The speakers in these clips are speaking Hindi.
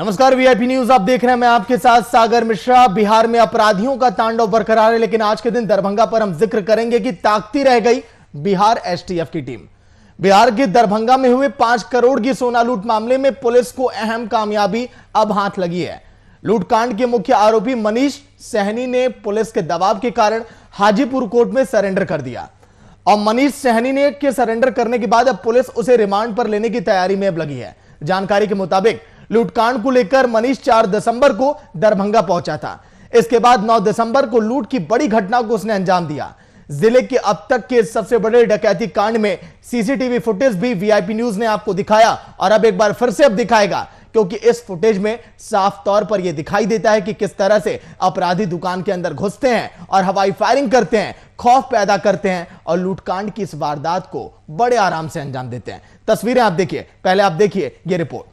नमस्कार, वीआईपी न्यूज आप देख रहे हैं। मैं आपके साथ सागर मिश्रा। बिहार में अपराधियों का तांडव बरकरार है, लेकिन आज के दिन दरभंगा पर हम जिक्र करेंगे कि ताकती रह गई बिहार एसटीएफ की टीम। बिहार के दरभंगा में हुए 5 करोड़ की सोना लूट मामले में पुलिस को अहम कामयाबी अब हाथ लगी है। लूटकांड के मुख्य आरोपी मनीष सहनी ने पुलिस के दबाव के कारण हाजीपुर कोर्ट में सरेंडर कर दिया और मनीष सहनी ने के सरेंडर करने के बाद अब पुलिस उसे रिमांड पर लेने की तैयारी में अब लगी है। जानकारी के मुताबिक लूटकांड को लेकर मनीष 4 दिसंबर को दरभंगा पहुंचा था। इसके बाद 9 दिसंबर को लूट की बड़ी घटना को उसने अंजाम दिया। जिले के अब तक के सबसे बड़े डकैती कांड में सीसीटीवी फुटेज भी वीआईपी न्यूज ने आपको दिखाया और अब एक बार फिर से अब दिखाएगा, क्योंकि इस फुटेज में साफ तौर पर यह दिखाई देता है कि किस तरह से अपराधी दुकान के अंदर घुसते हैं और हवाई फायरिंग करते हैं, खौफ पैदा करते हैं और लूटकांड की इस वारदात को बड़े आराम से अंजाम देते हैं। तस्वीरें आप देखिए, पहले आप देखिए यह रिपोर्ट।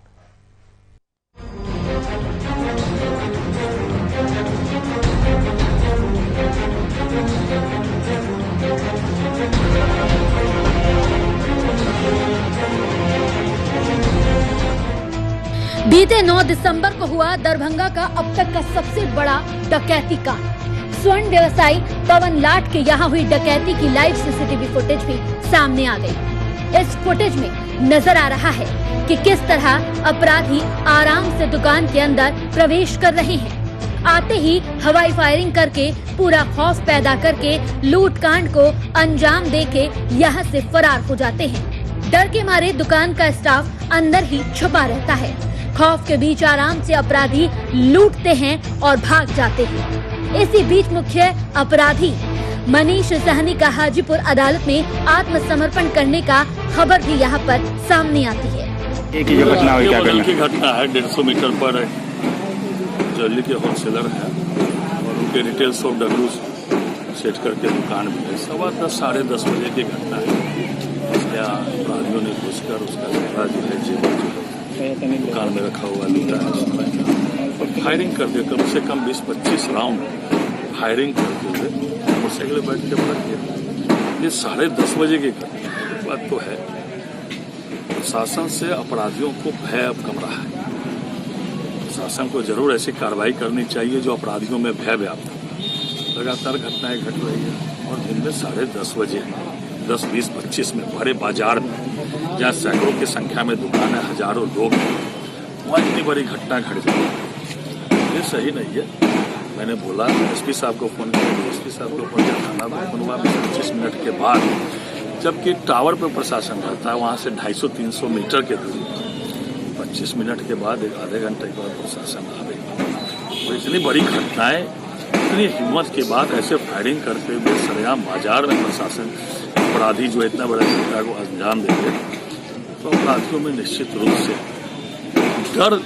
बीते 9 दिसंबर को हुआ दरभंगा का अब तक का सबसे बड़ा डकैती कांड। स्वर्ण व्यवसायी पवन लाट के यहाँ हुई डकैती की लाइव सीसीटीवी फुटेज भी सामने आ गई। इस फुटेज में नजर आ रहा है कि किस तरह अपराधी आराम से दुकान के अंदर प्रवेश कर रहे हैं। आते ही हवाई फायरिंग करके पूरा खौफ पैदा करके लूटकांड को अंजाम देके यहाँ से फरार हो जाते हैं। डर के मारे दुकान का स्टाफ अंदर ही छुपा रहता है। खौफ के बीच आराम से अपराधी लूटते हैं और भाग जाते हैं। इसी बीच मुख्य अपराधी मनीष सहनी का हाजीपुर अदालत में आत्मसमर्पण करने का खबर भी यहाँ पर सामने आती है। एक ही घटना हुई, क्या की घटना है। 150 मीटर पर ज्वेलरी के होलसेलर है और उनके रिटेल शॉप डब्लू सेट करके दुकान भी है। 10:15 साढ़े 10 बजे की घटना है। क्या अपराधियों ने घुसकर उसका कपड़ा जो है दुकान में रखा हुआ लूटा है और फायरिंग कर दिया। कम से कम 20-25 राउंड फायरिंग करते हुए मोटरसाइकिल बैठ के भाग गया। ये 10:30 बजे की बात तो है। प्रशासन से अपराधियों को भय अब कम रहा है। प्रशासन को जरूर ऐसी कार्रवाई करनी चाहिए जो अपराधियों में भय व्याप्त हो। लगातार घटनाएं घट रही है और दिन में 10:30 बजे 10, 20, 25 में बड़े बाजार में जहाँ सैकड़ों की संख्या में दुकान है, हजारों लोग, वहाँ इतनी बड़ी घटना घट जाए ये सही नहीं है। मैंने बोला एसपी साहब को फोन किया, एसपी साहब को फोन किया, थाना में फोन हुआ। 25 मिनट के बाद, जबकि टावर पर प्रशासन रहता है वहाँ से 250-300 मीटर के दूरी, 25 मिनट के बाद एक आधे घंटे के बाद प्रशासन आवेगा। तो इतनी बड़ी घटनाएं, इतनी हिम्मत के बाद ऐसे फायरिंग करते हुए सरेआम बाजार में प्रशासन अपराधी जो इतना बड़ा घटना को अंजाम देंगे तो अपराधियों में निश्चित रूप से डर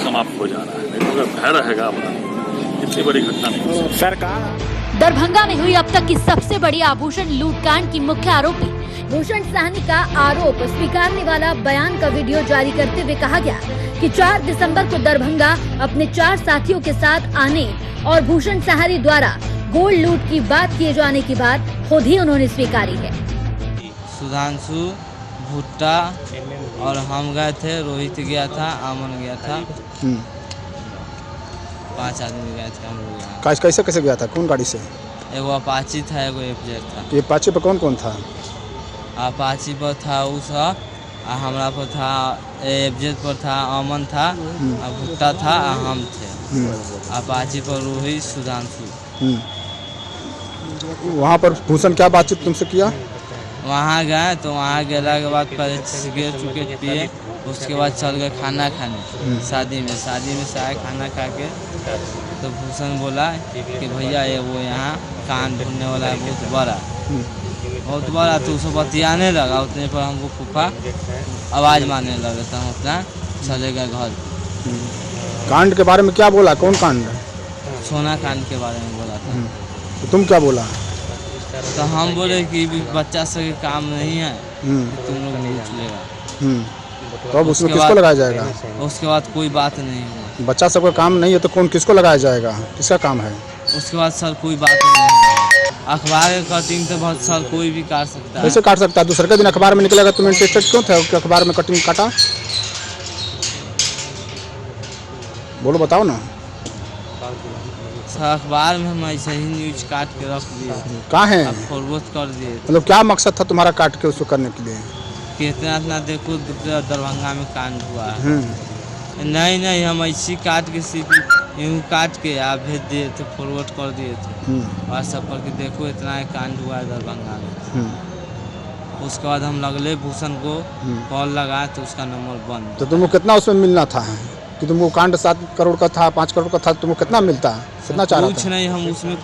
समाप्त हो जाना है। नहीं तो अगर भय रहेगा अपराधी, इतनी बड़ी घटना नहीं हो सकती। सरकार दरभंगा में हुई अब तक की सबसे बड़ी आभूषण लूटकांड की मुख्य आरोपी भूषण सहनी का आरोप स्वीकारने वाला बयान का वीडियो जारी करते हुए कहा गया कि 4 दिसंबर को दरभंगा अपने 4 साथियों के साथ आने और भूषण सहनी द्वारा गोल्ड लूट की बात किए जाने की बात खुद ही उन्होंने स्वीकारी है। सुधांशु, भुट्टा और हम गए थे, रोहित गया था, आमन गया था, 5 आदमी गए थे हम लोग। कैसे गया था, कौन गाड़ी से? एगो अपाची था, एगो एफजेड था। ये अपाची पर कौन कौन था? अपाची पर था उषा, हमारा पर था, एफजेड पर था अमन था, भुट्टा था, हम थे। अपाची पर रोहित, सुधांशु। वहाँ पर भूषण क्या बातचीत तुमसे किया? वहाँ गए तो वहाँ गेला के बाद पहले सिगरेट पिए, उसके बाद चल गए खाना खाने शादी में से आए खाना खा के। तो भूषण बोला कि भैया ये वो यहाँ कान ढूंढने वाला है बहुत बड़ा। तो उसे बतियाने लगा, उतने पर हमको फूफा आवाज़ मारने लगे तो हम अपना चले गए घर। कांड के बारे में क्या बोला? कौन कांड? सोना कांड के बारे में बोला था। तो तुम क्या बोला? तो हम बोले कि बच्चा से काम नहीं है, तुम लोग लूट लेगा। तो अब उसमें किसको लगाया जाएगा? उसके बाद कोई बात नहीं हुआ। बच्चा सबका काम नहीं है तो कौन किसको लगाया जाएगा? किसका काम है? उसके बाद सर कोई बात नहीं हुआ। अखबार का कटिंग तो बहुत सर कोई भी काट सकता है। कैसे काट सकता है? दूसरे के दिन अखबार में निकलेगा, तुम इंटरेस्टेड क्यों थे कि अखबार में कटिंग काटा? बोलो बताओ ना। अखबार में हम ऐसे ही न्यूज काट के रख दिए, कहाँ है? अब फॉरवर्ड कर दिए मतलब क्या मकसद था तुम्हारा काट के उसको करने के लिए? कि इतना देखो दरभंगा में कांड हुआ है। नहीं हम ऐसी काट के सीधी यूँ काट के आप भेज दिए थे, फॉरवर्ड कर दिए थे व्हाट्सएप पर कि देखो इतना कांड हुआ है दरभंगा में। उसके बाद हम लगले भूषण को कॉल लगाए तो उसका नंबर बंद। तो तुमको कितना उसमें मिलना था कि तुमको कांड 7 करोड़ का था, 5 करोड़ का था, तुमको कितना मिलता है? कितना चाह रहा था? कुछ नहीं, हम उसमें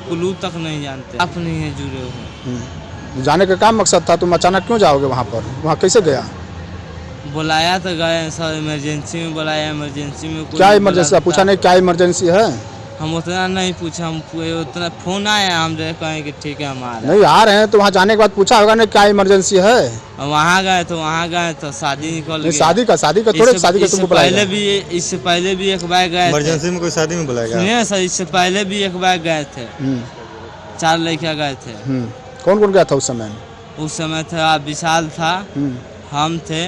क्लू तक नहीं जानते, आप नहीं है जुड़े हुए। जाने का क्या मकसद था? तुम अचानक क्यों जाओगे वहाँ पर? वहाँ कैसे गया? बुलाया तो गए सर, इमरजेंसी में बुलाया, इमरजेंसी में क्या इमरजेंसी? पूछा नहीं क्या इमरजेंसी है? हम उतना नहीं पूछा, हम उतना फोन आया, हम कहें कि ठीक है हम आ रहे नहीं आ रहे हैं तो वहाँ जाने के बाद पूछा होगा ना क्या इमरजेंसी है? वहाँ गए तो शादी निकल गई। शादी का थोड़े शादी का तुमको बुलाया? इससे पहले भी एक बार गए, इमरजेंसी में कोई शादी में बुलाया? सुनिए सर, इससे पहले भी एक बार गए थे, 4 लड़कियाँ गए थे। कौन कौन गया था उस समय? उस समय था विशाल था, हम थे,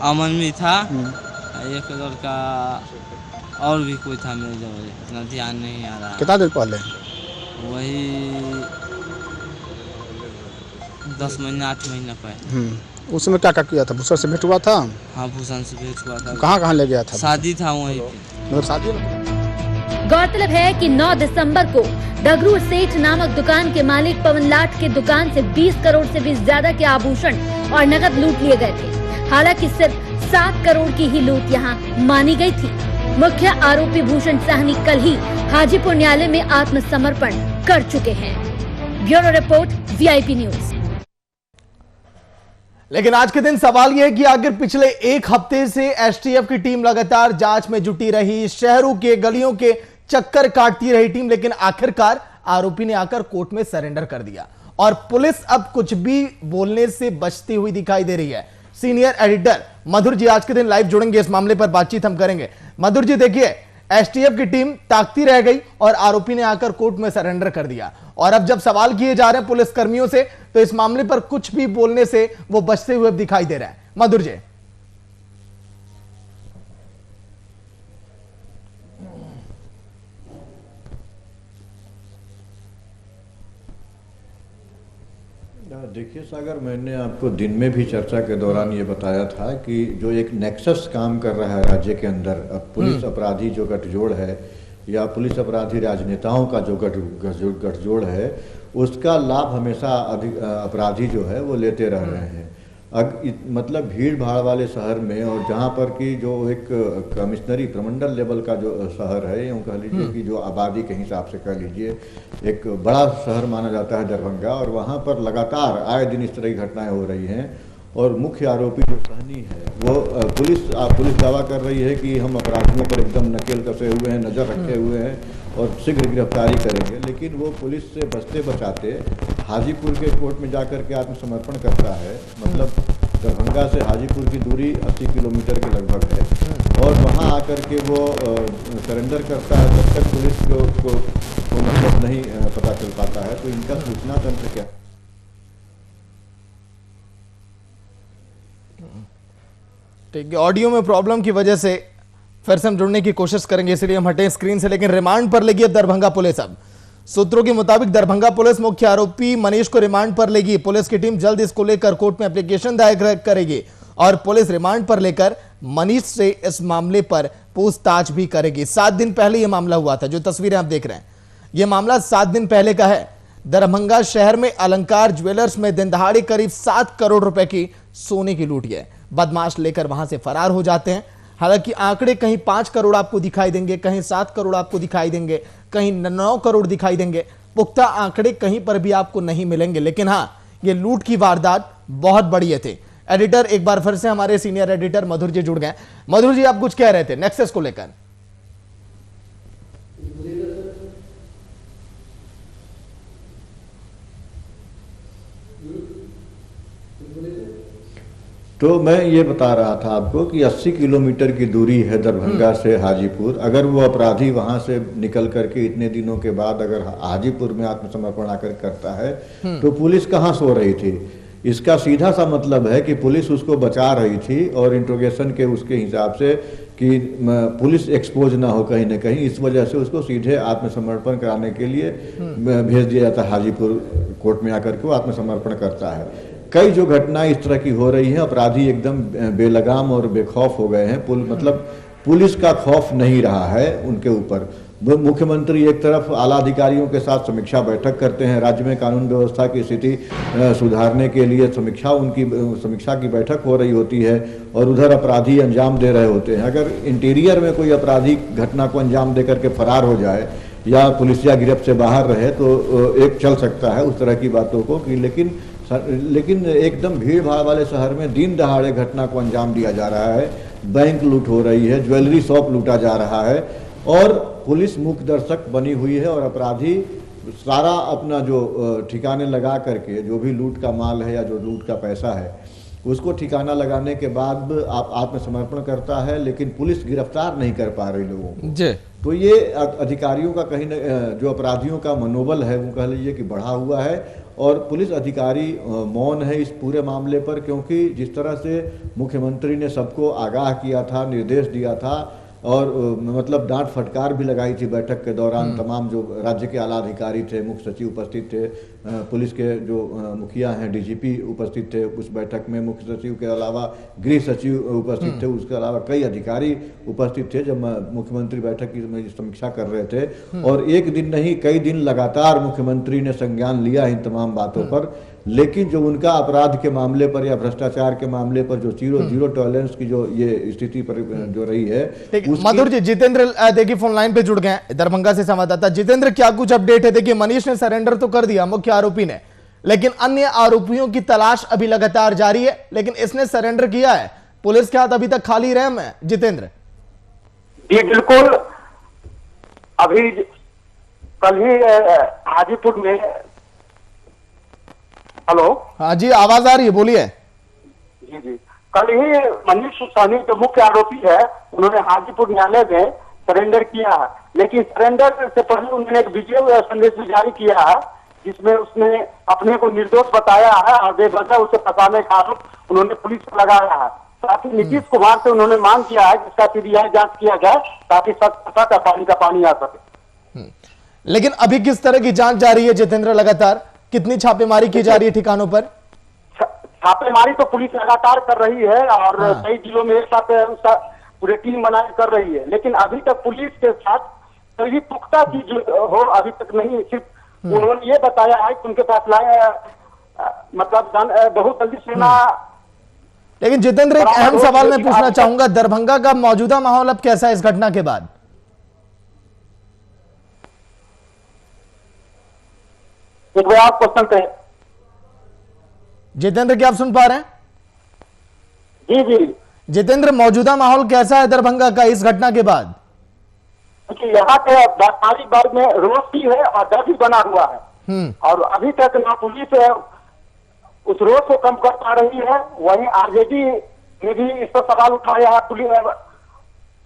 अमन भी था, एक लड़का और भी कोई था, मेरे जो इतना ध्यान नहीं आ रहा। कितना दिन पहले? वही 10 महीना 8 महीना पहले। उस समय क्या किया था? भूषण से भेंट हुआ था? हाँ, भूषण से भेंट हुआ था। कहाँ ले गया था? शादी था वहीं पे। मतलब शादी? गौरतलब है कि 9 दिसंबर को डगरू सेठ नामक दुकान के मालिक पवन लाट के दुकान से 20 करोड़ से भी ज्यादा के आभूषण और नकद लूट लिए गए थे। हालांकि सिर्फ 7 करोड़ की ही लूट यहां मानी गई थी। मुख्य आरोपी भूषण साहनी कल ही हाजीपुर न्यायालय में आत्मसमर्पण कर चुके हैं। Bureau report, VIP news. लेकिन आज के दिन सवाल यह है कि आखिर पिछले 1 हफ्ते से एसटीएफ की टीम लगातार जांच में जुटी रही, शहरों के गलियों के चक्कर काटती रही टीम, लेकिन आखिरकार आरोपी ने आकर कोर्ट में सरेंडर कर दिया और पुलिस अब कुछ भी बोलने से बचती हुई दिखाई दे रही है। सीनियर एडिटर मधुर जी आज के दिन लाइव जुड़ेंगे, इस मामले पर बातचीत हम करेंगे। मधुर जी देखिए, एसटीएफ की टीम ताकती रह गई और आरोपी ने आकर कोर्ट में सरेंडर कर दिया और अब जब सवाल किए जा रहे हैं पुलिस कर्मियों से तो इस मामले पर कुछ भी बोलने से वो बचते हुए दिखाई दे रहा है। मधुर जी। देखिए सागर, मैंने आपको दिन में भी चर्चा के दौरान ये बताया था कि जो एक नेक्सस काम कर रहा है राज्य के अंदर, पुलिस अपराधी जो गठजोड़ है या पुलिस अपराधी राजनेताओं का जो गठजोड़ है, उसका लाभ हमेशा अपराधी जो है वो लेते रह रहे हैं। मतलब भीड़ भाड़ वाले शहर में और जहाँ पर कि जो एक कमिश्नरी प्रमंडल लेवल का जो शहर है, यूँ कह लीजिए कि जो आबादी के हिसाब से कह लीजिए एक बड़ा शहर माना जाता है दरभंगा, और वहाँ पर लगातार आए दिन इस तरह की घटनाएं हो रही हैं। और मुख्य आरोपी जो सहनी है वो पुलिस दावा कर रही है कि हम अपराधियों पर एकदम नकेल कसे हुए हैं, नज़र रखे हुए हैं और शीघ्र गिरफ्तारी करेंगे, लेकिन वो पुलिस से बचते बचाते हाजीपुर के कोर्ट में जाकर के आत्मसमर्पण करता है। मतलब दरभंगा से हाजीपुर की दूरी 80 किलोमीटर के लगभग है और वहाँ आकर के वो सरेंडर करता है। तब तक पुलिस को मतलब नहीं पता चल पाता है। तो इनका सूचना तंत्र क्या? ठीक है, ऑडियो में प्रॉब्लम की वजह से फिर से हम जुड़ने की कोशिश करेंगे, इसलिए हम हटे स्क्रीन से। लेकिन रिमांड पर लेगी अब दरभंगा पुलिस। अब सूत्रों के मुताबिक दरभंगा पुलिस मुख्य आरोपी मनीष को रिमांड पर लेगी। पुलिस की टीम जल्द इसको लेकर कोर्ट में एप्लीकेशन दायर करेगी और पुलिस रिमांड पर लेकर मनीष से इस मामले पर पूछताछ भी करेगी। 7 दिन पहले यह मामला हुआ था, जो तस्वीरें आप देख रहे हैं यह मामला 7 दिन पहले का है। दरभंगा शहर में अलंकार ज्वेलर्स में दिन दहाड़े करीब 7 करोड़ रुपए की सोने की लूट है। बदमाश लेकर वहां से फरार हो जाते हैं। हालांकि आंकड़े कहीं 5 करोड़ आपको दिखाई देंगे, कहीं 7 करोड़ आपको दिखाई देंगे, कहीं 9 करोड़ दिखाई देंगे। पुख्ता आंकड़े कहीं पर भी आपको नहीं मिलेंगे, लेकिन हाँ, ये लूट की वारदात बहुत बड़ी थे। एडिटर एक बार फिर से हमारे सीनियर एडिटर मधुर जी जुड़ गए। मधुर जी, आप कुछ कह रहे थे नेक्सस को लेकर। तो मैं ये बता रहा था आपको कि 80 किलोमीटर की दूरी है दरभंगा से हाजीपुर। अगर वो अपराधी वहां से निकल करके इतने दिनों के बाद अगर हाजीपुर में आत्मसमर्पण आकर करता है तो पुलिस कहाँ सो रही थी? इसका सीधा सा मतलब है कि पुलिस उसको बचा रही थी और इंट्रोगेशन के उसके हिसाब से कि पुलिस एक्सपोज ना हो कहीं ना कहीं, इस वजह से उसको सीधे आत्मसमर्पण कराने के लिए भेज दिया जाता है हाजीपुर कोर्ट में आकर के वो आत्मसमर्पण करता है। कई जो घटनाएं इस तरह की हो रही हैं, अपराधी एकदम बेलगाम और बेखौफ हो गए हैं, मतलब पुलिस का खौफ नहीं रहा है उनके ऊपर। मुख्यमंत्री एक तरफ आला अधिकारियों के साथ समीक्षा बैठक करते हैं, राज्य में कानून व्यवस्था की स्थिति सुधारने के लिए समीक्षा की बैठक हो रही होती है, और उधर अपराधी अंजाम दे रहे होते हैं। अगर इंटीरियर में कोई अपराधी घटना को अंजाम दे करके फरार हो जाए या पुलिसिया गिरफ्त से बाहर रहे तो एक चल सकता है उस तरह की बातों को कि लेकिन एकदम भीड़ भाड़ वाले शहर में दिन दहाड़े घटना को अंजाम दिया जा रहा है, बैंक लूट हो रही है, ज्वेलरी शॉप लूटा जा रहा है, और पुलिस मूक दर्शक बनी हुई है, और अपराधी सारा अपना जो ठिकाने लगा करके जो भी लूट का माल है या जो लूट का पैसा है उसको ठिकाना लगाने के बाद आप आत्मसमर्पण करता है, लेकिन पुलिस गिरफ्तार नहीं कर पा रही लोगों को जी। तो ये अधिकारियों का कहीं जो अपराधियों का मनोबल है वो कह लीजिए कि बढ़ा हुआ है, और पुलिस अधिकारी मौन है इस पूरे मामले पर, क्योंकि जिस तरह से मुख्यमंत्री ने सबको आगाह किया था, निर्देश दिया था, और मतलब डांट फटकार भी लगाई थी बैठक के दौरान। तमाम जो राज्य के आला अधिकारी थे, मुख्य सचिव उपस्थित थे, पुलिस के जो मुखिया हैं डीजीपी उपस्थित थे उस बैठक में, मुख्य सचिव के अलावा गृह सचिव उपस्थित थे, उसके अलावा कई अधिकारी उपस्थित थे जब मुख्यमंत्री बैठक की समीक्षा कर रहे थे। और एक दिन नहीं कई दिन लगातार मुख्यमंत्री ने संज्ञान लिया इन तमाम बातों पर, लेकिन जो उनका अपराध के मामले पर या भ्रष्टाचार के मामले पर जो जीरो टॉलरेंस की जो ये स्थिति पर जो रही है। मधुर जी, जितेंद्र देखिए फोन लाइन पे जुड़ गए हैं दरभंगा से संवाददाता। जितेंद्र, क्या कुछ अपडेट है? देखिए मनीष ने सरेंडर तो कर दिया, मुख्य आरोपी ने, लेकिन अन्य आरोपियों की तलाश अभी लगातार जारी है, लेकिन इसने सरेंडर किया है, पुलिस के हाथ अभी तक खाली रहम है। जितेंद्र जी बिल्कुल, अभी कल ही हाजीपुर में, हेलो, हाँ जी आवाज आ रही है, बोलिए। जी जी, कल ही मनीष सहनी जो मुख्य आरोपी है उन्होंने हाजीपुर न्यायालय में सरेंडर किया है, लेकिन सरेंडर से पहले उन्होंने एक वीडियो संदेश भी जारी किया है जिसमें उसने अपने को निर्दोष बताया है और बेवजह उसे फंसाने का आरोप उन्होंने पुलिस पर लगाया है। साथ ही नीतीश कुमार से उन्होंने मांग किया है जिसका सीबीआई जांच किया जाए ताकि सत्ता का पानी आ सके। लेकिन अभी किस तरह की जांच जारी है जितेंद्र? लगातार कितनी छापेमारी की जा रही है ठिकानों पर? छापेमारी तो पुलिस लगातार कर रही है और कई जिलों में एक साथ उसका पूरी टीम बनाकर कर रही है, लेकिन अभी तक पुलिस के साथ कोई पुख्ता चीज हो अभी तक नहीं। सिर्फ उन्होंने ये बताया है कि उनके पास मतलब बहुत जल्दी सेना। लेकिन जितेंद्र, एक अहम सवाल मैं पूछना चाहूंगा, दरभंगा का मौजूदा माहौल अब कैसा है इस घटना के बाद? एक बार आप क्वेश्चन करें। जितेंद्र, क्या आप सुन पा रहे हैं? जी जी जितेंद्र, मौजूदा माहौल कैसा है दरभंगा का इस घटना के बाद? यहाँ के व्यापारिक वर्ग में रोष भी है और डर भी बना हुआ है, और अभी तक ना पुलिस उस रोष को कम कर पा रही है। वहीं आरजेडी ने भी इस पर सवाल उठाया है। पुलिस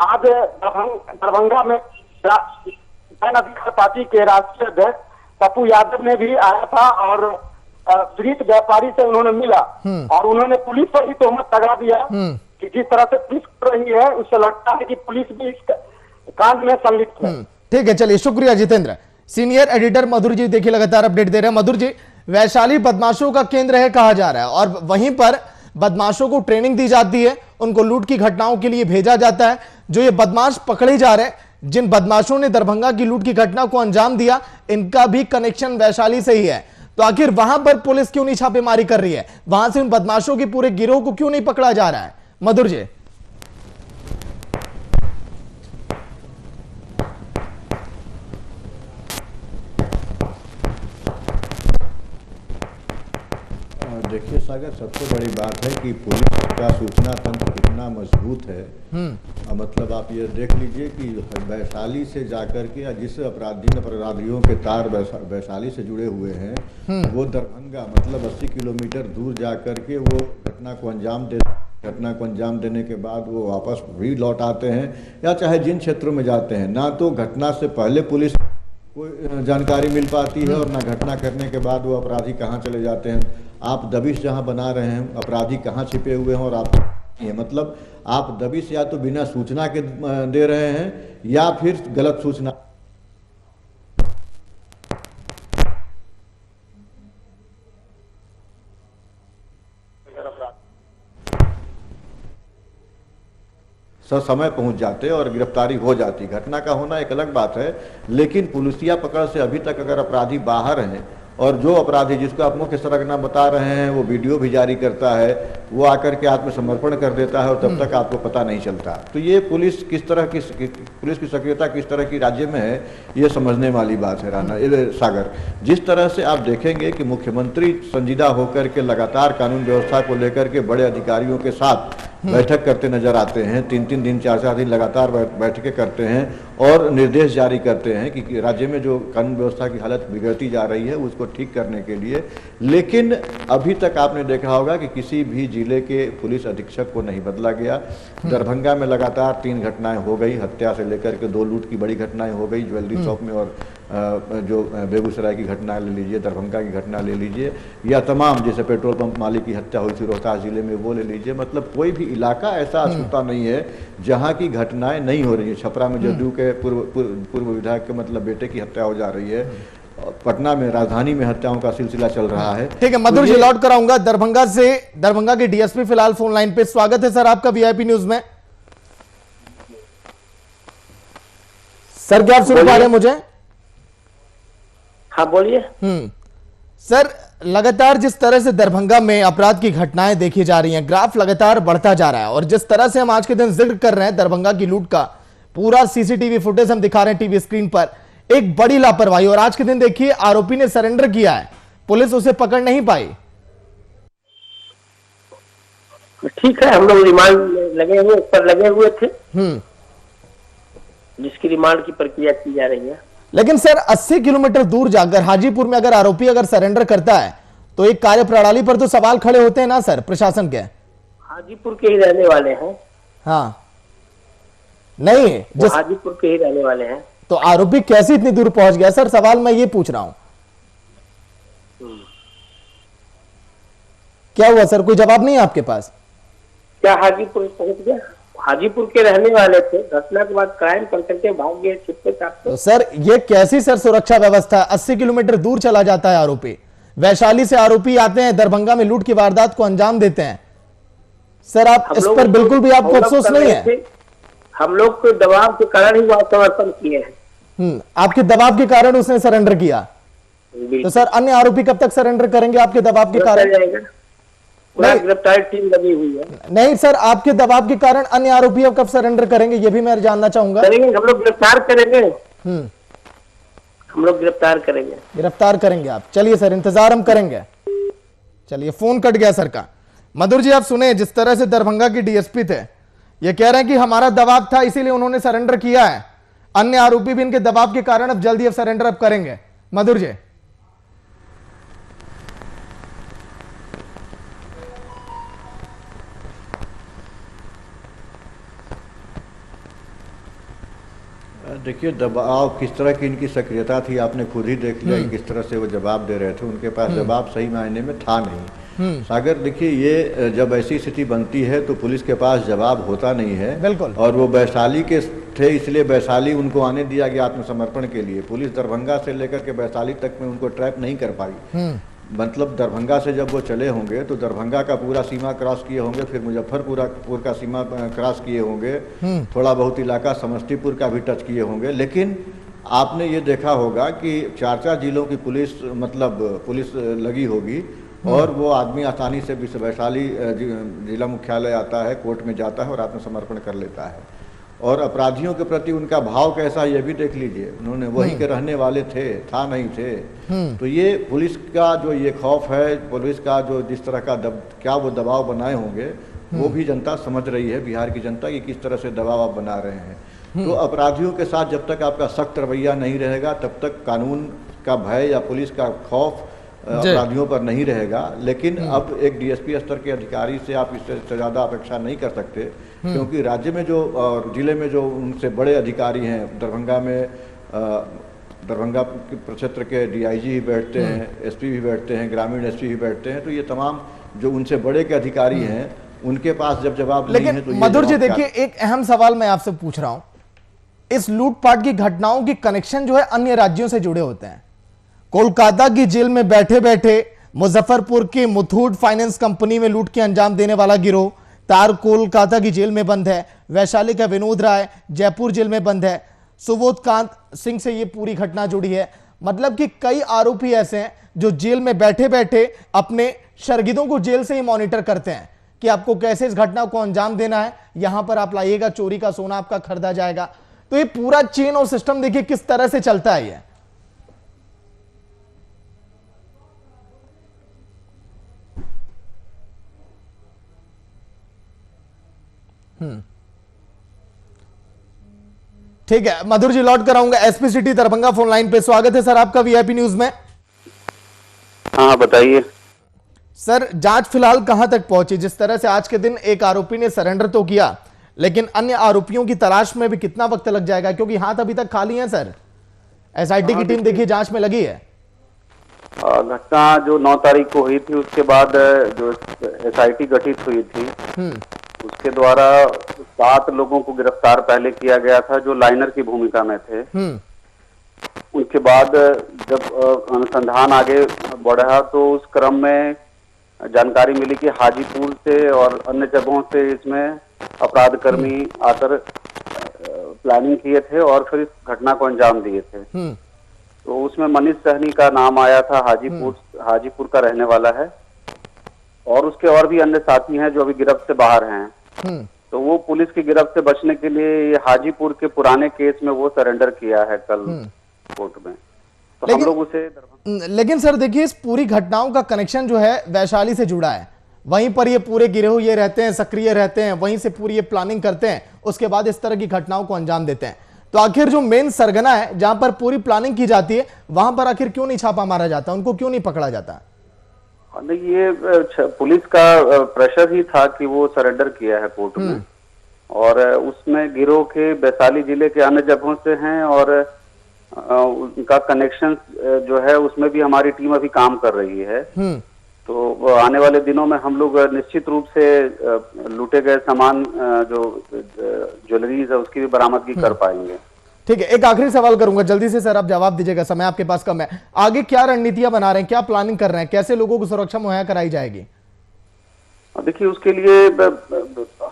आज दरभंगा में जन अधिकार पार्टी के राष्ट्रीय अध्यक्ष पप्पू यादव ने भी आया था और पीड़ित व्यापारी से उन्होंने मिला और उन्होंने पुलिस पर भी तोहमत लगा दिया कि जिस तरह से पुलिस कर रही है उससे लगता है कि पुलिस भी इस कांड में संलिप्त है। ठीक है, चलिए शुक्रिया जितेंद्र। सीनियर एडिटर मधुर जी देखिए लगातार अपडेट दे रहे हैं। मधुर जी, वैशाली बदमाशों का केंद्र है कहा जा रहा है और वहीं पर बदमाशों को ट्रेनिंग दी जाती है, उनको लूट की घटनाओं के लिए भेजा जाता है। जो ये बदमाश पकड़े जा रहे हैं, जिन बदमाशों ने दरभंगा की लूट की घटना को अंजाम दिया, इनका भी कनेक्शन वैशाली से ही है। तो आखिर वहां पर पुलिस क्यों नहीं छापेमारी कर रही है? वहां से उन बदमाशों के पूरे गिरोह को क्यों नहीं पकड़ा जा रहा है? मधुर जी देखिए सागर, सबसे बड़ी बात है कि पुलिस का सूचना तंत्र कितना मजबूत है। मतलब आप ये देख लीजिए कि वैशाली से जाकर के या जिस अपराधियों के तार वैशाली से जुड़े हुए हैं वो दरभंगा मतलब 80 किलोमीटर दूर जाकर के वो घटना को अंजाम देने के बाद वो वापस भी लौट आते हैं, या चाहे जिन क्षेत्रों में जाते हैं, ना तो घटना से पहले पुलिस कोई जानकारी मिल पाती है और ना घटना करने के बाद वो अपराधी कहाँ चले जाते हैं। आप दबिश जहाँ बना रहे हैं, अपराधी कहाँ छिपे हुए हैं और आप ये मतलब आप दबिश या तो बिना सूचना के दे रहे हैं या फिर गलत सूचना। समय पहुंच जाते और गिरफ्तारी हो जाती। घटना का होना एक अलग बात है, लेकिन पुलिसिया पकड़ से अभी तक अगर अपराधी बाहर हैं और जो अपराधी जिसको आप मुख्य सरगना बता रहे हैं वो वीडियो भी जारी करता है, वो आकर के आत्मसमर्पण कर देता है और तब तक आपको पता नहीं चलता। तो ये पुलिस किस तरह की पुलिस की सक्रियता किस तरह की राज्य में है, ये समझने वाली बात है। राणा सागर, जिस तरह से आप देखेंगे कि मुख्यमंत्री संजीदा होकर के लगातार कानून व्यवस्था को लेकर के बड़े अधिकारियों के साथ बैठक करते नजर आते हैं, 3-3 दिन 4-4 दिन लगातार बैठकें करते हैं और निर्देश जारी करते हैं कि राज्य में जो कानून व्यवस्था की हालत बिगड़ती जा रही है उसको ठीक करने के लिए। लेकिन अभी तक आपने देखा होगा कि किसी भी जिले के पुलिस अधीक्षक को नहीं बदला गया। दरभंगा में लगातार 3 घटनाएं हो गई, हत्या से लेकर के 2 लूट की बड़ी घटनाएं हो गई, ज्वेलरी शॉप में, और जो बेगूसराय की घटना ले लीजिए, दरभंगा की घटना ले लीजिए, या तमाम जैसे पेट्रोल पंप मालिक की हत्या हुई थी रोहतास जिले में, वो ले लीजिए। मतलब कोई भी इलाका ऐसा अछूता नहीं है जहां की घटनाएं नहीं हो रही है। छपरा में जदयू के पूर्व विधायक के मतलब बेटे की हत्या हो जा रही है, पटना में राजधानी में हत्याओं का सिलसिला चल रहा है। ठीक है, मधुर जी लौट कर आऊंगा दरभंगा से। दरभंगा के डीएसपी फिलहाल फोन लाइन पे। स्वागत है सर आपका वीआईपी न्यूज में। सर क्या आप सुन पा रहे हैं मुझे? हाँ बोलिए। सर लगातार जिस तरह से दरभंगा में अपराध की घटनाएं देखी जा रही हैं, ग्राफ लगातार बढ़ता जा रहा है, और जिस तरह से हम आज के दिन जिक्र कर रहे हैं दरभंगा की लूट का, पूरा सीसीटीवी फुटेज हम दिखा रहे हैं टीवी स्क्रीन पर, एक बड़ी लापरवाही। और आज के दिन देखिए आरोपी ने सरेंडर किया है, पुलिस उसे पकड़ नहीं पाई। ठीक है, हम लोग रिमांड लगे हुए पर लगे हुए थे, जिसकी रिमांड की प्रक्रिया की जा रही है। लेकिन सर 80 किलोमीटर दूर जाकर हाजीपुर में अगर आरोपी अगर सरेंडर करता है तो एक कार्य प्रणाली पर तो सवाल खड़े होते हैं ना सर प्रशासन के। हाजीपुर के ही रहने वाले हैं। हाँ नहीं, वो हाजीपुर के ही रहने वाले हैं। तो आरोपी कैसे इतनी दूर पहुंच गया सर, सवाल मैं ये पूछ रहा हूं। क्या हुआ सर, कोई जवाब नहीं है आपके पास? क्या हाजीपुर पहुंच गया? हाजीपुर के रहने वाले थे, घटना के बाद क्राइम करके भाग गए छिपे चापते। तो सर ये कैसी सर सुरक्षा व्यवस्था? 80 किलोमीटर दूर चला जाता है आरोपी, वैशाली से आरोपी आते हैं, दरभंगा में लूट की वारदात को अंजाम देते हैं। सर आप इस पर बिल्कुल भी आपको अफसोस नहीं है? हम लोग के दबाव के कारण ही वह समर्थन किए हैं। आपके दबाव के कारण उसने सरेंडर किया। तो सर अन्य आरोपी कब तक सरेंडर करेंगे आपके दबाव के कारण? गिरफ्तारी टीम लगी हुई है। नहीं सर, आपके दबाव के कारण अन्य आरोपी अब कब सरेंडर करेंगे, ये भी मैं जानना चाहूंगा। करेंगे, हम लोग गिरफ्तार करेंगे। हम लोग गिरफ्तार करेंगे। गिरफ्तार करेंगे आप? चलिए सर, इंतजार हम करेंगे। चलिए, फोन कट गया सर का। मधुर जी आप सुने जिस तरह से दरभंगा की डीएसपी थे, ये कह रहे हैं कि हमारा दबाव था इसीलिए उन्होंने सरेंडर किया है, अन्य आरोपी भी इनके दबाव के कारण अब जल्दी अब सरेंडर अब करेंगे। मधुर जी देखिए, दबाव किस तरह की इनकी सक्रियता थी आपने खुद ही देख लिया कि किस तरह से वो जवाब दे रहे थे। उनके पास जवाब सही मायने में था नहीं। सागर देखिए, ये जब ऐसी स्थिति बनती है तो पुलिस के पास जवाब होता नहीं है। बिल्कुल। और वो वैशाली के थे, इसलिए वैशाली उनको आने दिया गया आत्मसमर्पण के लिए। पुलिस दरभंगा से लेकर के वैशाली तक में उनको ट्रैप नहीं कर पाई। मतलब दरभंगा से जब वो चले होंगे तो दरभंगा का पूरा सीमा क्रॉस किए होंगे, फिर मुजफ्फरपुर का सीमा क्रॉस किए होंगे, थोड़ा बहुत इलाका समस्तीपुर का भी टच किए होंगे। लेकिन आपने ये देखा होगा कि 4 जिलों की पुलिस लगी होगी और वो आदमी आसानी से वैशाली जिला मुख्यालय आता है, कोर्ट में जाता है और आत्मसमर्पण कर लेता है। और अपराधियों के प्रति उनका भाव कैसा है ये भी देख लीजिए। उन्होंने वहीं के रहने वाले थे, था नहीं थे। तो ये पुलिस का जो ये खौफ है, पुलिस का जो जिस तरह का क्या वो दबाव बनाए होंगे, वो भी जनता समझ रही है, बिहार की जनता, कि किस तरह से दबाव आप बना रहे हैं। तो अपराधियों के साथ जब तक आपका सख्त रवैया नहीं रहेगा तब तक कानून का भय या पुलिस का खौफ अपराधियों पर नहीं रहेगा। लेकिन अब एक डीएसपी स्तर के अधिकारी से आप इससे ज़्यादा अपेक्षा नहीं कर सकते, क्योंकि राज्य में जो और जिले में जो उनसे बड़े अधिकारी हैं, दरभंगा में दरभंगा के प्रक्षेत्र के डीआईजी भी बैठते हैं, एसपी भी बैठते हैं, ग्रामीण एसपी भी बैठते हैं, तो ये तमाम जो उनसे बड़े के अधिकारी हैं उनके पास जब जवाब नहीं है लेकिन तो ये मधुर जी जवाब देखिए, एक अहम सवाल मैं आपसे पूछ रहा हूं, इस लूटपाट की घटनाओं की कनेक्शन जो है अन्य राज्यों से जुड़े होते हैं। कोलकाता की जेल में बैठे बैठे मुजफ्फरपुर की मुथूट फाइनेंस कंपनी में लूट के अंजाम देने वाला गिरोह तार कोलकाता की जेल में बंद है। वैशाली का विनोद राय जयपुर जेल में बंद है। सुबोधकांत सिंह से ये पूरी घटना जुड़ी है। मतलब कि कई आरोपी ऐसे हैं जो जेल में बैठे बैठे अपने शर्गिदों को जेल से ही मॉनिटर करते हैं कि आपको कैसे इस घटना को अंजाम देना है, यहां पर आप लाइएगा, चोरी का सोना आपका खरीदा जाएगा। तो ये पूरा चेन और सिस्टम देखिए किस तरह से चलता है। ये ठीक है, मधुर जी लौट कर आऊंगा। SP city Darbhanga phone line पे। स्वागत है सर आपका वीआईपी न्यूज में। हाँ बताइए सर, जांच फिलहाल कहां तक पहुंची? जिस तरह से आज के दिन एक आरोपी ने सरेंडर तो किया, लेकिन अन्य आरोपियों की तलाश में भी कितना वक्त लग जाएगा, क्योंकि हाथ अभी तक खाली हैं सर। एसआईटी की टीम देखिए जांच में लगी है। घटना जो 9 तारीख को हुई थी, उसके बाद जो एसआईटी गठित हुई थी उसके द्वारा 7 लोगों को गिरफ्तार पहले किया गया था जो लाइनर की भूमिका में थे। उनके बाद जब अनुसंधान आगे बढ़ा तो उस क्रम में जानकारी मिली कि हाजीपुर से और अन्य जगहों से इसमें अपराधकर्मी आकर प्लानिंग किए थे और फिर इस घटना को अंजाम दिए थे। तो उसमें मनीष सहनी का नाम आया था, हाजीपुर का रहने वाला है, और उसके और भी अन्य साथी हैं जो अभी गिरफ्त से बाहर हैं। तो वो पुलिस की गिरफ्त से बचने के लिए हाजीपुर के पुराने केस में वो सरेंडर किया है कल कोर्ट में। तो हम लोग उसे लेकिन सर देखिए, इस पूरी घटनाओं का कनेक्शन जो है वैशाली से जुड़ा है। वहीं पर ये पूरे गिरोह ये रहते हैं, सक्रिय रहते हैं, वहीं से पूरी ये प्लानिंग करते हैं, उसके बाद इस तरह की घटनाओं को अंजाम देते हैं। तो आखिर जो मेन सरगना है जहां पर पूरी प्लानिंग की जाती है, वहां पर आखिर क्यों नहीं छापा मारा जाता, उनको क्यों नहीं पकड़ा जाता? नहीं, ये पुलिस का प्रेशर ही था कि वो सरेंडर किया है कोर्ट में, और उसमें गिरोह के वैशाली जिले के अन्य जगहों से हैं और उनका कनेक्शन जो है उसमें भी हमारी टीम अभी काम कर रही है। तो आने वाले दिनों में हम लोग निश्चित रूप से लूटे गए सामान जो ज्वेलरीज है उसकी भी बरामदगी कर पाएंगे। ठीक है, एक आखिरी सवाल करूंगा, जल्दी से सर आप जवाब दीजिएगा, समय आपके पास कम है। आगे क्या रणनीतियां बना रहे हैं, क्या प्लानिंग कर रहे हैं, कैसे लोगों को सुरक्षा मुहैया कराई जाएगी? देखिए, उसके लिए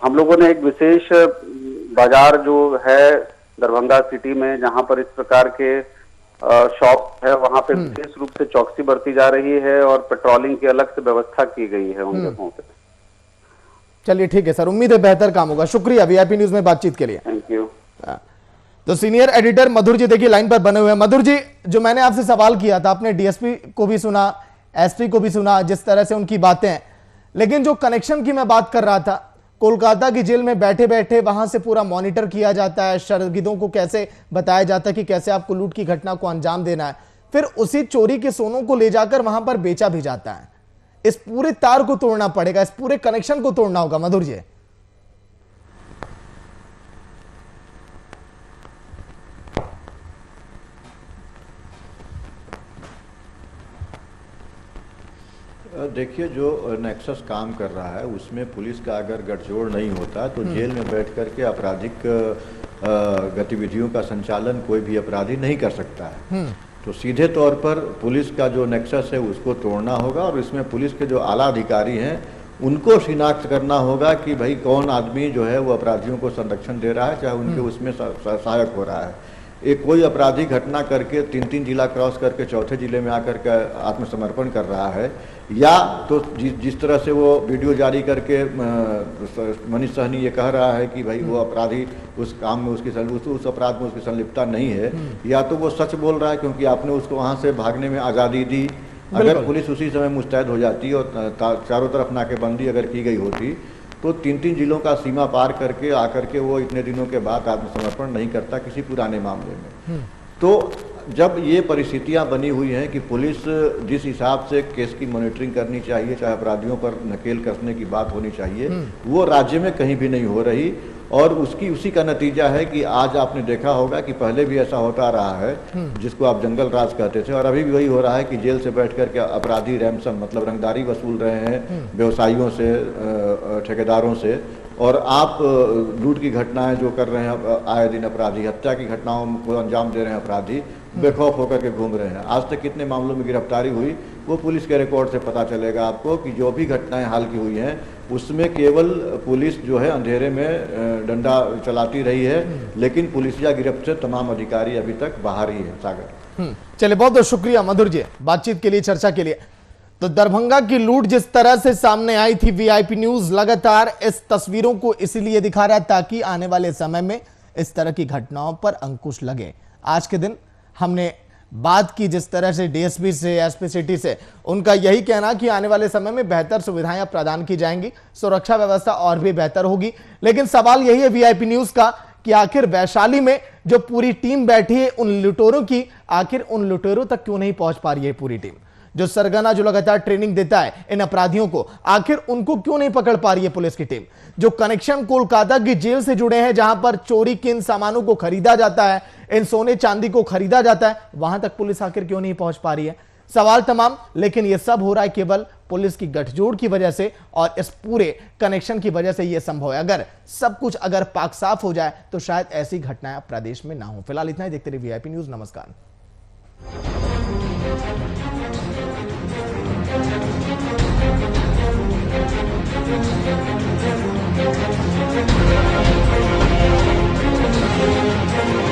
हम लोगों ने एक विशेष बाजार जो है दरभंगा सिटी में, जहां पर इस प्रकार के शॉप है, वहां पे विशेष रूप से चौकसी बरती जा रही है और पेट्रोलिंग की अलग से व्यवस्था की गई है उन जगहों पे। चलिए ठीक है सर, उम्मीद है बेहतर काम होगा। शुक्रिया वीआईपी न्यूज में बातचीत के लिए। Thank you. तो सीनियर एडिटर मधुर जी देखिए लाइन पर बने हुए हैं। मधुर जी, जो मैंने आपसे सवाल किया था, आपने डीएसपी को भी सुना, एसपी को भी सुना, जिस तरह से उनकी बातें, लेकिन जो कनेक्शन की मैं बात कर रहा था, कोलकाता की जेल में बैठे बैठे वहां से पूरा मॉनिटर किया जाता है, शर्गिदों को कैसे बताया जाता है कि कैसे आपको लूट की घटना को अंजाम देना है, फिर उसी चोरी के सोनों को ले जाकर वहां पर बेचा भी जाता है। इस पूरे तार को तोड़ना पड़ेगा, इस पूरे कनेक्शन को तोड़ना होगा मधुर जी। देखिए, जो नेक्सस काम कर रहा है उसमें पुलिस का अगर गठजोड़ नहीं होता तो जेल में बैठ करके आपराधिक गतिविधियों का संचालन कोई भी अपराधी नहीं कर सकता है। तो सीधे तौर पर पुलिस का जो नेक्सस है उसको तोड़ना होगा और इसमें पुलिस के जो आला अधिकारी हैं उनको शिनाख्त करना होगा कि भाई कौन आदमी जो है वो अपराधियों को संरक्षण दे रहा है, चाहे उनके उसमें सहायक हो रहा है। एक कोई अपराधी घटना करके 3 जिला क्रॉस करके चौथे जिले में आकर के आत्मसमर्पण कर रहा है, या तो जिस तरह से वो वीडियो जारी करके मनीष सहनी ये कह रहा है कि भाई वो अपराधी उस काम में उस अपराध में उसकी संलिप्तता नहीं है, या तो वो सच बोल रहा है क्योंकि आपने उसको वहाँ से भागने में आज़ादी दी। अगर पुलिस उसी समय मुस्तैद हो जाती और चारों तरफ नाकेबंदी अगर की गई होती तो 3 जिलों का सीमा पार करके आकर के वो इतने दिनों के बाद आत्मसमर्पण नहीं करता किसी पुराने मामले में। तो जब ये परिस्थितियां बनी हुई हैं कि पुलिस जिस हिसाब से केस की मॉनिटरिंग करनी चाहिए, चाहे अपराधियों पर नकेल कसने की बात होनी चाहिए, वो राज्य में कहीं भी नहीं हो रही। और उसी का नतीजा है कि आज आपने देखा होगा कि पहले भी ऐसा होता रहा है, जिसको आप जंगल राज कहते थे, और अभी भी वही हो रहा है कि जेल से बैठ कर के अपराधी रैंसम मतलब रंगदारी वसूल रहे हैं व्यवसायियों से, ठेकेदारों से, और आप लूट की घटनाएं जो कर रहे हैं आए दिन, अपराधी हत्या की घटनाओं को अंजाम दे रहे हैं, अपराधी बेखौफ होकर के घूम रहे हैं। आज तक कितने मामलों में गिरफ्तारी हुई वो पुलिस के रिकॉर्ड से पता चलेगा आपको कि जो भी घटनाएं हाल की हुई हैं उसमें केवल पुलिस जो है अंधेरे में डंडा चलाती रही है, लेकिन पुलिसिया गिरफ्त से तमाम अधिकारी अभी तक बाहर ही है। सागर, चलिए, बहुत बहुत शुक्रिया मधुर जी बातचीत के लिए, चर्चा के लिए। तो दरभंगा की लूट जिस तरह से सामने आई थी, वीआईपी न्यूज लगातार इस तस्वीरों को इसीलिए दिखा रहा है ताकि आने वाले समय में इस तरह की घटनाओं पर अंकुश लगे। आज के दिन हमने बात की जिस तरह से डीएसपी से, एसपी सिटी से, उनका यही कहना कि आने वाले समय में बेहतर सुविधाएं प्रदान की जाएंगी, सुरक्षा व्यवस्था और भी बेहतर होगी। लेकिन सवाल यही है वीआईपी न्यूज का कि आखिर वैशाली में जो पूरी टीम बैठी है उन लुटेरों की, आखिर उन लुटेरों तक क्यों नहीं पहुंच पा रही है पूरी टीम? जो सरगना जो लगातार ट्रेनिंग देता है इन अपराधियों को, आखिर उनको क्यों नहीं पकड़ पा रही है पुलिस की टीम? जो कनेक्शन कोलकाता की जेल से जुड़े हैं, जहां पर चोरी के इन सामानों को खरीदा जाता है, इन सोने चांदी को खरीदा जाता है, वहां तक पुलिस आखिर क्यों नहीं पहुंच पा रही है? सवाल तमाम, लेकिन यह सब हो रहा है केवल पुलिस की गठजोड़ की वजह से और इस पूरे कनेक्शन की वजह से यह संभव है। अगर सब कुछ अगर पाक साफ हो जाए तो शायद ऐसी घटनाएं प्रदेश में ना हो। फिलहाल इतना ही, देखते रहिए वीआईपी न्यूज। नमस्कार। Thank you.